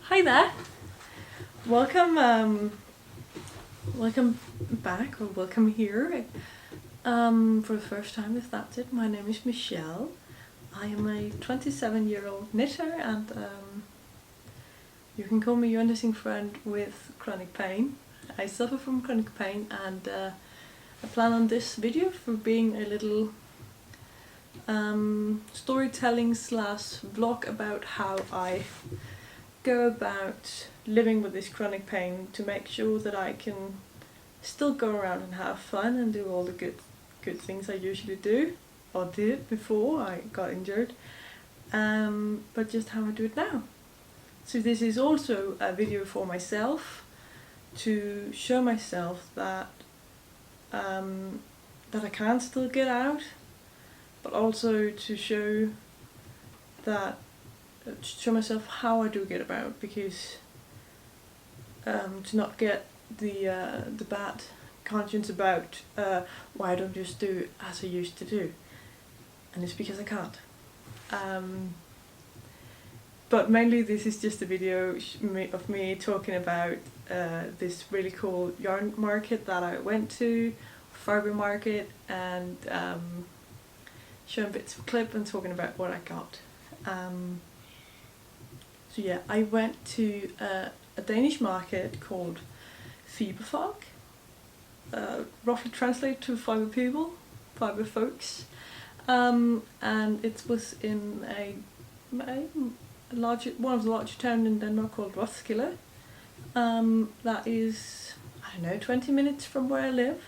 Hi there. Welcome back, or welcome here. For the first time, if that's it. My name is Michelle. I am a 27-year-old knitter, and you can call me your knitting friend with chronic pain. I suffer from chronic pain, and I plan on this video for being a little storytelling slash vlog about how I go about living with this chronic pain to make sure that I can still go around and have fun and do all the good things I usually do or did before I got injured, but just how I do it now. So this is also a video for myself to show myself that that I can still get out, but also to show myself how I do get about, because to not get the bad conscience about why I don't just do as I used to do, and it's because I can't. But mainly this is just a video of me talking about this really cool yarn market that I went to, fiber market, and showing bits of clip and talking about what I got. So yeah, I went to a Danish market called Fiberfolk, roughly translated to fiber people, Fiberfolks, and it was in one of the larger towns in Denmark called Roskilde. That is, I don't know, 20 minutes from where I live,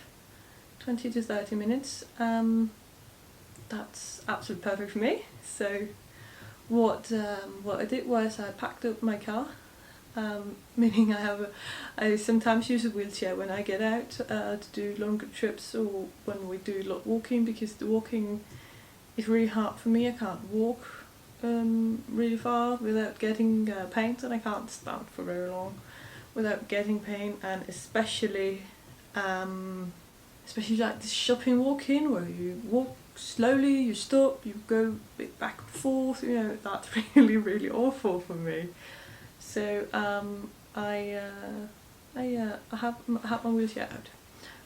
20 to 30 minutes. That's absolutely perfect for me. So what I did was I packed up my car, meaning I sometimes use a wheelchair when I get out to do longer trips, or when we do a lot of walking, because the walking is really hard for me. I can't walk really far without getting pain, and I can't stand for very long without getting pain, and especially like this shopping walking where you walk slowly, you stop, you go a bit back and forth, that's really awful for me. So I have my wheelchair out.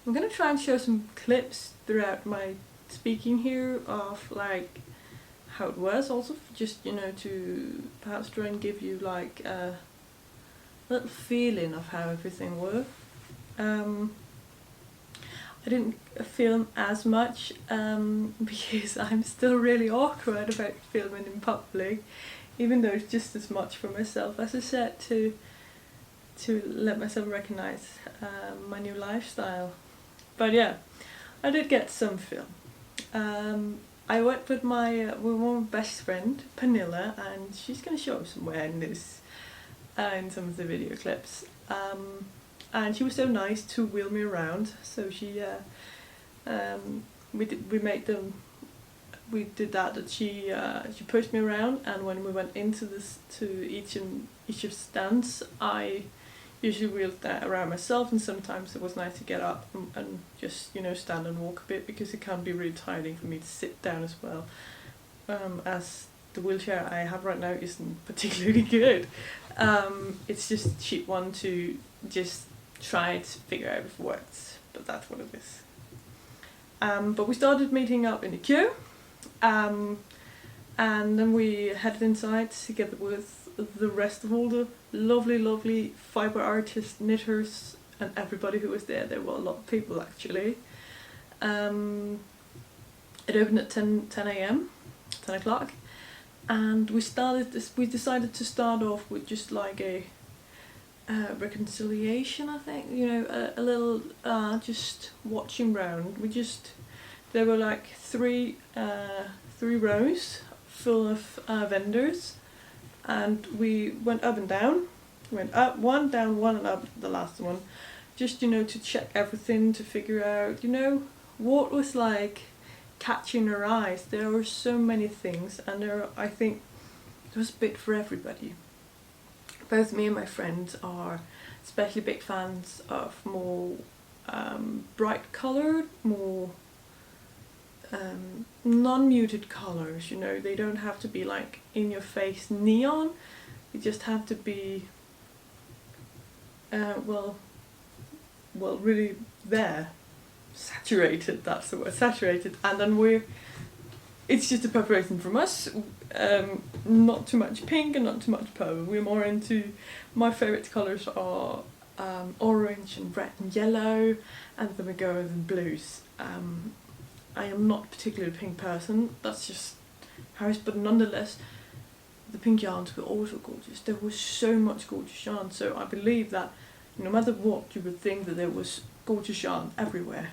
I'm gonna try and show some clips throughout my speaking here of like how it was, also just to perhaps try and give you like a little feeling of how everything worked. I didn't film as much because I'm still really awkward about filming in public, even though it's just as much for myself, as I said, to let myself recognize my new lifestyle. But yeah, I did get some film. I went with my best friend, Pernilla, and she's going to show up somewhere in this, in some of the video clips. And she was so nice to wheel me around. So she, we did that she pushed me around, and when we went into each of the stands, I usually wheeled that around myself, and sometimes it was nice to get up and just stand and walk a bit, because it can be really tiring for me to sit down as well, as the wheelchair I have right now isn't particularly good. It's just a cheap one to just try to figure out if it works, but that's what it is. But we started meeting up in the queue, and then we headed inside together with the rest of all the lovely fiber artists, knitters, and everybody who was there. There were a lot of people actually. It opened at 10 a.m, 10 o'clock, and we decided to start off with just like a reconciliation, I think, a little just watching round. There were like three rows full of vendors, and we went up and down. We went up one, down one, and up the last one, just to check everything, to figure out what was like catching our eyes. There were so many things, and I think there was a bit for everybody. Both me and my friends are especially big fans of more bright coloured, more non-muted colours. They don't have to be like in your face neon, they just have to be well, really there, saturated. That's the word, saturated. And then it's just a preparation from us. Not too much pink and not too much purple. We're more into, my favourite colours are orange and red and yellow, and then we go with the blues. I am not particularly a pink person, that's just how it is, but nonetheless, the pink yarns were also gorgeous. There was so much gorgeous yarn, so I believe that no matter what, you would think that there was gorgeous yarn everywhere.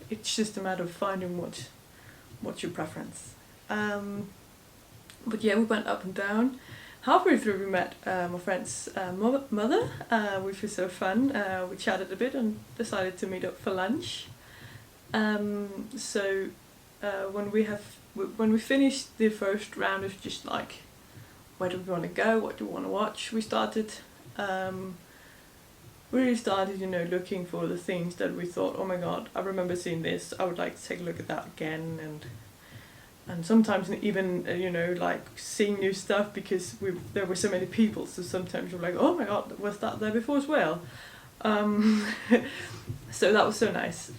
It's just a matter of finding what's your preference. But yeah, we went up and down. Halfway through we met my friend's mother, which was so fun. We chatted a bit and decided to meet up for lunch. So when we finished the first round of just like, where do we want to go, what do we want to watch, we really started, looking for the things that we thought, oh my god, I remember seeing this, I would like to take a look at that again, and sometimes even like seeing new stuff, because there were so many people, so sometimes you're like, oh my god, was that there before as well? So that was so nice.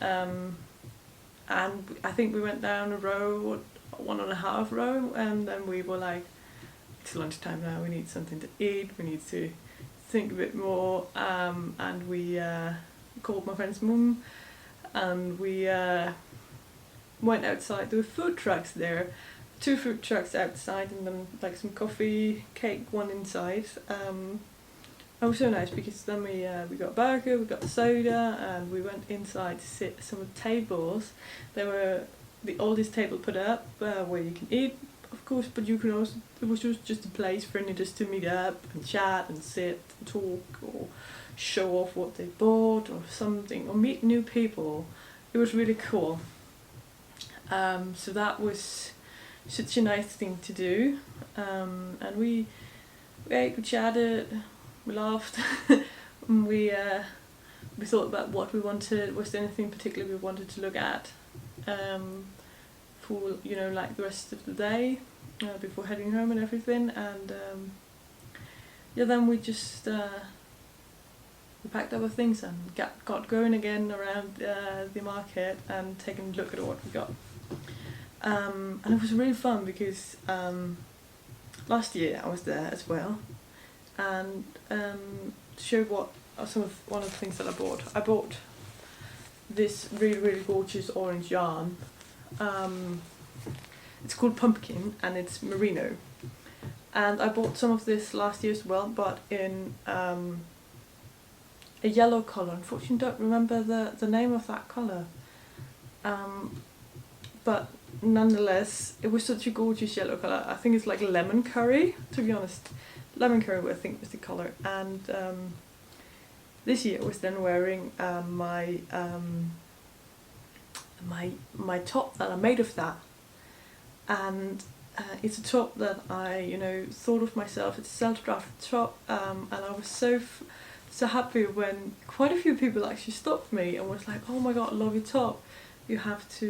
And I think we went down a row, 1.5 row, and then we were like, it's lunchtime now, we need something to eat, we need to think a bit more, and we called my friend's mum, and we went outside. There were food trucks there, 2 food trucks outside, and then like some coffee, cake, one inside. It was so nice, because then we got a burger, we got the soda, and we went inside to sit at some of the tables. There were the oldest table put up where you can eat, of course, but you can also, it was just a place for neighbours to meet up and chat and sit and talk, or show off what they bought or something, or meet new people. It was really cool. So that was such a nice thing to do, and we ate, we chatted, we laughed. we thought about what we wanted. Was there anything particular we wanted to look at for like the rest of the day before heading home and everything? And yeah, then we just we packed up our things and got going again around the market and taking a look at what we got. And it was really fun, because last year I was there as well, and to show what are one of the things that I bought. I bought this really gorgeous orange yarn. It's called Pumpkin, and it's merino. And I bought some of this last year as well, but in a yellow colour. Unfortunately, I don't remember the name of that colour. But nonetheless, it was such a gorgeous yellow colour. I think it's like lemon curry, to be honest. Lemon curry, I think, was the colour. And this year I was then wearing my top that I made of that. And it's a top that I, thought of myself. It's a self-drafted top, and I was so happy when quite a few people actually stopped me and was like, "Oh my god, I love your top. You have to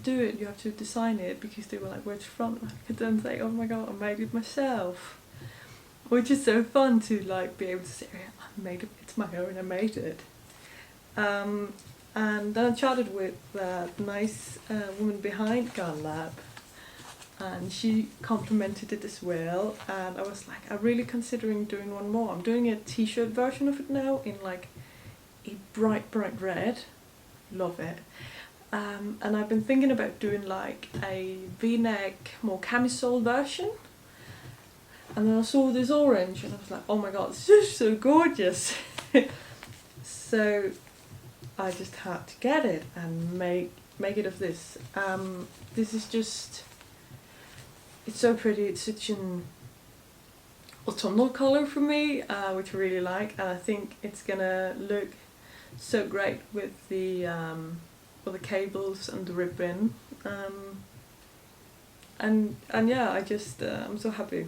do it. You have to design it," because they were like, "Where's it from?" And I could then say, "Oh my god, I made it myself," which is so fun to like be able to say, "I made it. It's my own. I made it." And then I chatted with the nice woman behind Garn Lab, and she complimented it as well. And I was like, I'm really considering doing one more. I'm doing a t-shirt version of it now in like a bright red. Love it. And I've been thinking about doing like a v-neck, more camisole version. And then I saw this orange and I was like, oh my god, this is so gorgeous. So I just had to get it and make it of this. This is just, it's so pretty. It's such an autumnal colour for me, which I really like, and I think it's gonna look so great with the cables and the ribbon. And yeah, I just I'm so happy.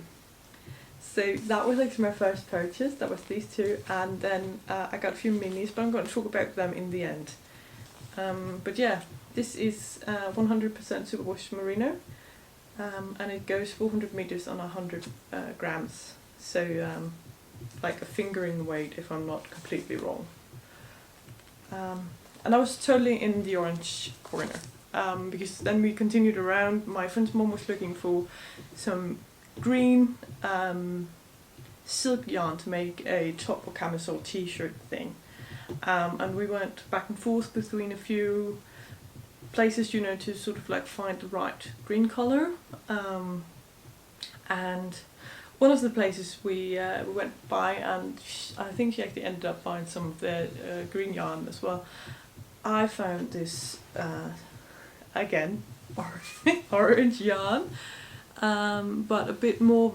So that was like my first purchase. That was these two, and then I got a few minis, but I'm going to talk about them in the end. But yeah, this is 100% superwash merino, and it goes 400 meters on 100 grams. So like a fingering weight if I'm not completely wrong. And I was totally in the orange corner, because then we continued around. My friend's mom was looking for some green silk yarn to make a top or camisole t-shirt thing, and we went back and forth between a few places, you know, to sort of like find the right green color, and one of the places we went by, and I think she actually ended up buying some of the green yarn as well. I found this again orange yarn, but a bit more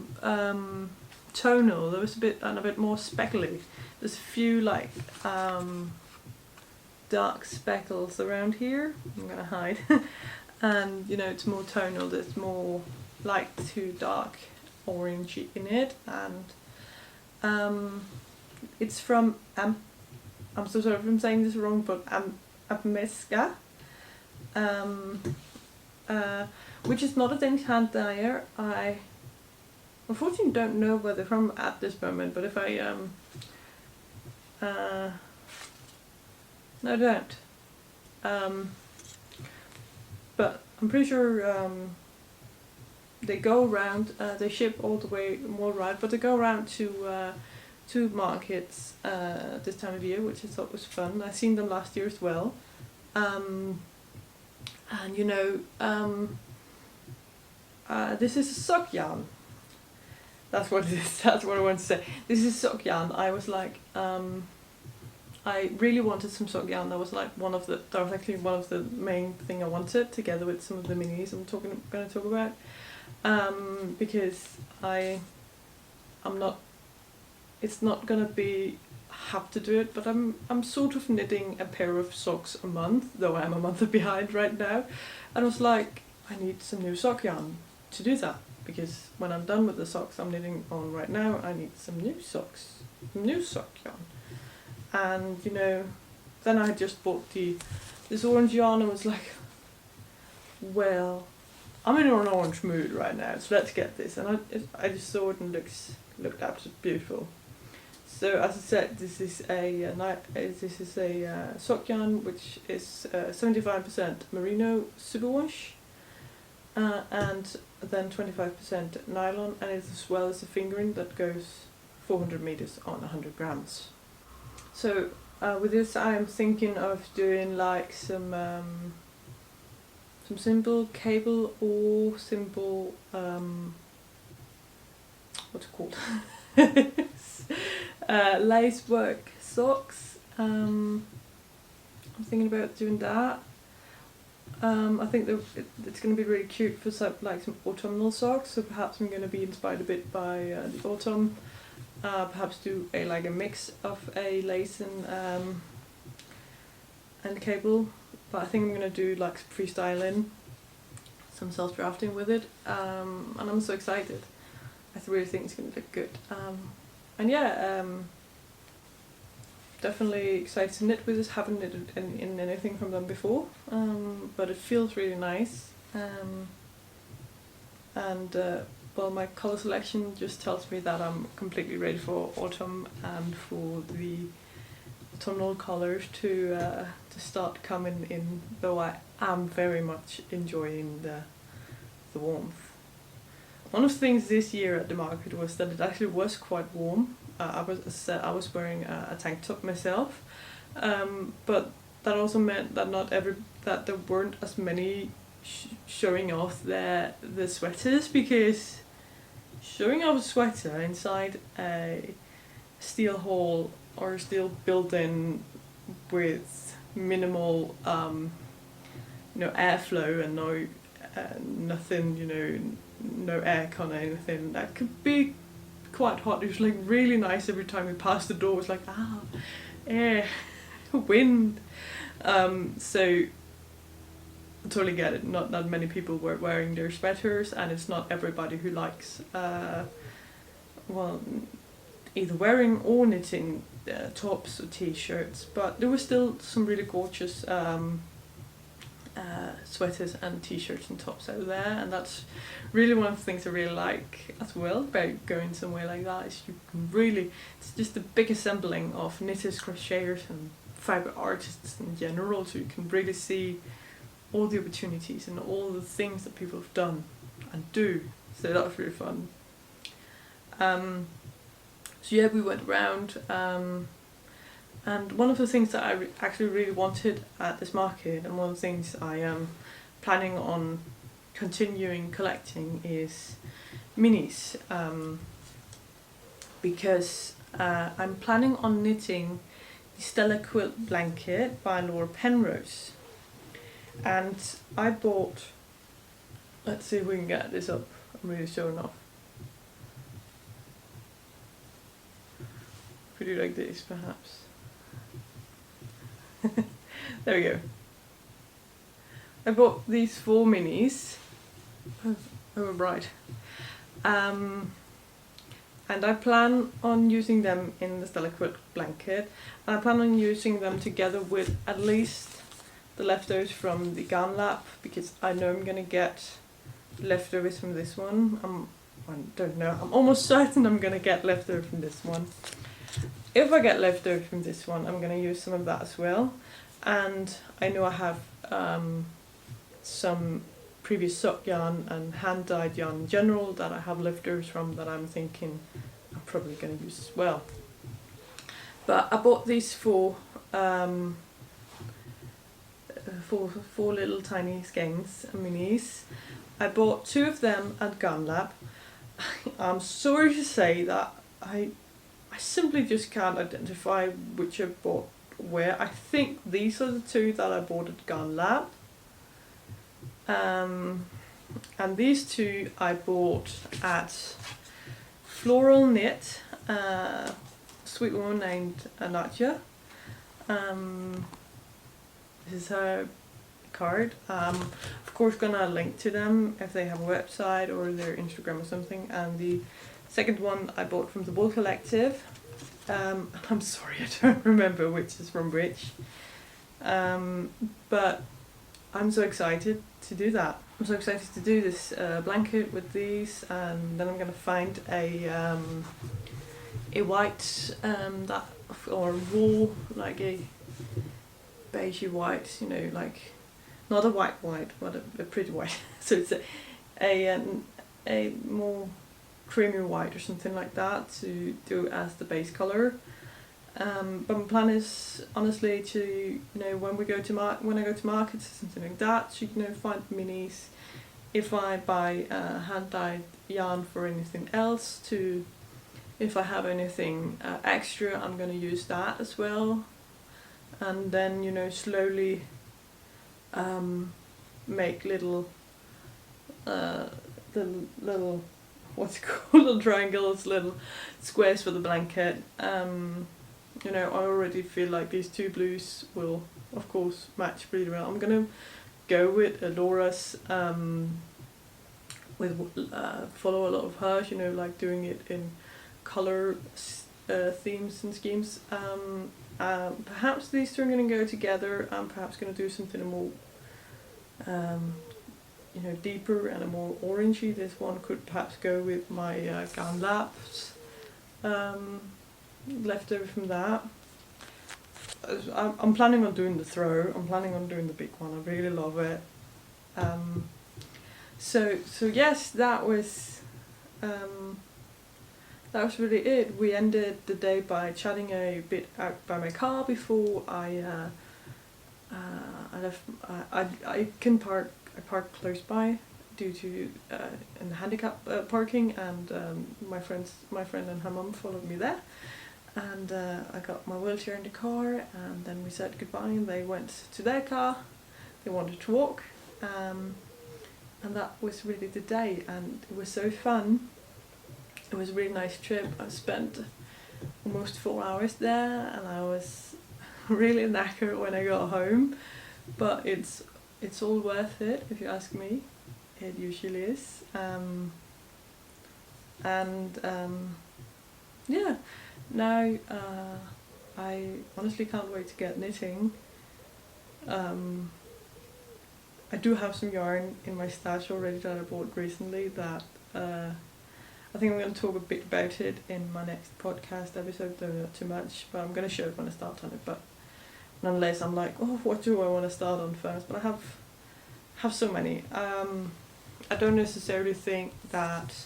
tonal. There was a bit more speckly. There's a few like dark speckles around here. I'm gonna hide, and you know, it's more tonal. There's more light to dark orangey in it, and it's from I'm so sorry if I'm saying this wrong, but Ammeska, which is not a Danish hand dyer. I unfortunately don't know where they're from at this moment, but if I no, I don't. But I'm pretty sure they go around. They ship all the way worldwide, but they go around to markets this time of year, which I thought was fun. I seen them last year as well, and you know, this is a sock yarn. That's what it is. That's what I want to say. This is sock yarn. I was like, I really wanted some sock yarn. That was like that was actually one of the main thing I wanted, together with some of the minis I'm going to talk about, because I'm not. It's not gonna be have to do it, but I'm sort of knitting a pair of socks a month, though I'm a month behind right now, and I was like, I need some new sock yarn to do that, because when I'm done with the socks I'm knitting on right now, I need some new socks, new sock yarn. And you know, then I just bought this orange yarn and was like, well, I'm in an orange mood right now, so let's get this. And I just saw it and looked absolutely beautiful. So as I said, this is a sock yarn which is 75% merino superwash, and then 25% nylon, and it's as well as a fingering that goes 400 meters on 100 grams. So with this, I'm thinking of doing like some simple cable or simple what's it called? Lace work socks. I'm thinking about doing that. I think it's going to be really cute for some autumnal socks. So perhaps I'm going to be inspired a bit by the autumn. Perhaps do a mix of a lace and cable. But I think I'm going to do like freestyling, some self-drafting with it, and I'm so excited. I really think it's going to look good. And yeah, definitely excited to knit with this. Haven't knitted in anything from them before, but it feels really nice. And well, my colour selection just tells me that I'm completely ready for autumn and for the autumnal colours to start coming in. Though I am very much enjoying the warmth. One of the things this year at the market was that it actually was quite warm. I was wearing a tank top myself, but that also meant that that there weren't as many showing off the sweaters, because showing off a sweater inside a steel hall or a steel building with minimal airflow and nothing, no aircon or anything, that could be quite hot. It was like really nice every time we passed the door. It was like, air, wind. So I totally get it. Not that many people were wearing their sweaters, and it's not everybody who likes either wearing or knitting tops or t-shirts, but there were still some really gorgeous sweaters and t-shirts and tops out there, and that's really one of the things I really like as well about going somewhere like that, is you can really, it's just a big assembling of knitters, crocheters and fibre artists in general, so you can really see all the opportunities and all the things that people have done and do, so that was really fun. So yeah, we went around, and one of the things that I actually really wanted at this market, and one of the things I am planning on continuing collecting, is minis, because I'm planning on knitting the Stella Quilt blanket by Laura Penrose, and I bought, let's see if we can get this up, I'm really showing off. If we do like this perhaps. There we go. I bought these 4 minis. Oh, right. And I plan on using them in the Stella Quilt blanket, and I plan on using them together with at least the leftovers from the Garn Lab, because I know I'm gonna get leftovers from this one. I don't know, I'm almost certain I'm gonna get leftovers from this one. If I get leftovers from this one, I'm going to use some of that as well. And I know I have some previous sock yarn and hand-dyed yarn in general that I have leftovers from, that I'm thinking I'm probably going to use as well. But I bought these 4 little tiny skeins and minis. I bought 2 of them at Garn Lab. I'm sorry to say that I simply just can't identify which I bought where. I think these are the 2 that I bought at Garn Lab. And these 2 I bought at Floral Knit, a sweet woman named Anatya. This is her card. Of course gonna link to them if they have a website or their Instagram or something. And the second one I bought from the Wool Collective. I'm sorry, I don't remember which is from which. But I'm so excited to do that. I'm so excited to do this blanket with these, and then I'm gonna find a white that, or wool, like a beigey white, you know, like not a white, but a pretty white. So it's a more creamy white or something like that to do as the base colour. But my plan is honestly to, you know, when I go to markets or something like that, to, you know, find minis. If I buy hand-dyed yarn for anything else, to if I have anything extra, I'm going to use that as well. And then, you know, slowly make little what's it called, little triangles, little squares for the blanket. You know, I already feel like these 2 blues will of course match really well. I'm gonna go with Laura's, follow a lot of hers, you know, like doing it in colour themes and schemes. Perhaps these 2 are going to go together. I'm perhaps going to do something more you know, deeper and a more orangey. This one could perhaps go with my Garn Labs leftover from that. I'm planning on doing the throw. I'm planning on doing the big one. I really love it. So yes, that was really it. We ended the day by chatting a bit out by my car before I left. I parked close by due to in handicap parking, and my friend and her mum followed me there, and I got my wheelchair in the car, and then we said goodbye, and they went to their car. They wanted to walk, and that was really the day, and it was so fun. It was a really nice trip. I spent almost 4 hours there, and I was really knackered when I got home, but it's all worth it if you ask me. It usually is. Yeah, now I honestly can't wait to get knitting. I do have some yarn in my stash already that I bought recently that I think I'm going to talk a bit about it in my next podcast episode, though not too much, but I'm going to show it when I start on it. But nonetheless, I'm like, oh, what do I want to start on first? But I have so many. I don't necessarily think that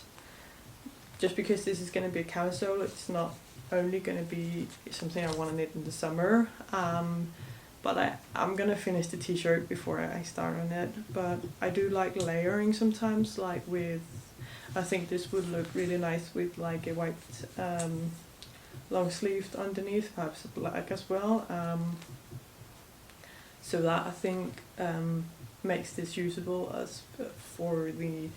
just because this is going to be a camisole, it's not only going to be something I want to knit in the summer. But I'm going to finish the t-shirt before I start on it. But I do like layering sometimes, like with, I think this would look really nice with like a white long sleeved underneath, perhaps black as well. So that I think makes this usable as for the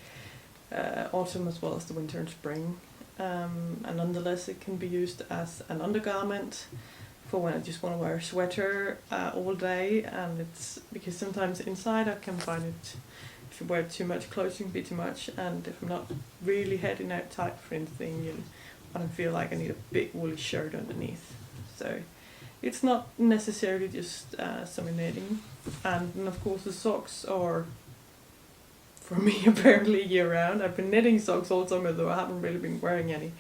autumn as well as the winter and spring. And nonetheless, it can be used as an undergarment for when I just want to wear a sweater all day. And it's because sometimes inside I can find it, if you wear too much clothes, it can be too much. And if I'm not really heading out tight for anything, I don't feel like I need a big woolly shirt underneath. So it's not necessarily just summer knitting. And of course the socks are, for me, apparently year round. I've been knitting socks all summer, though I haven't really been wearing any.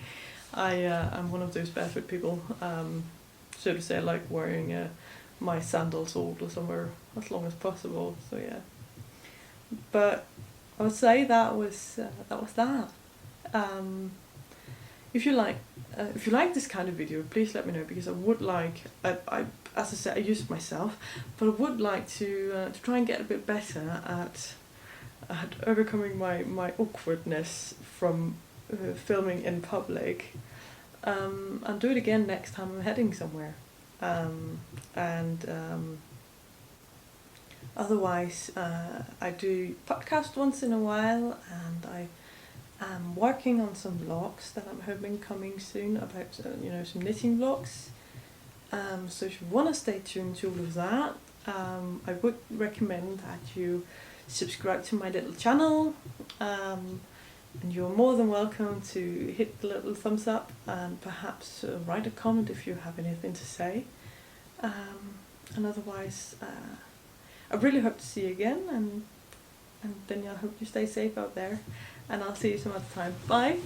I'm one of those barefoot people, so to say. I like wearing my sandals all the summer as long as possible. So yeah. But I would say that was that. If you like this kind of video, please let me know, because I would like, I as I said, I use it myself, but I would like to try and get a bit better at overcoming my awkwardness from filming in public, and do it again next time I'm heading somewhere. Otherwise, I do podcast once in a while, and I am working on some vlogs that I'm hoping coming soon about some knitting vlogs. So if you want to stay tuned to all of that, I would recommend that you subscribe to my little channel, and you're more than welcome to hit the little thumbs up and perhaps write a comment if you have anything to say. And otherwise, I really hope to see you again, and then I hope you stay safe out there, and I'll see you some other time. Bye!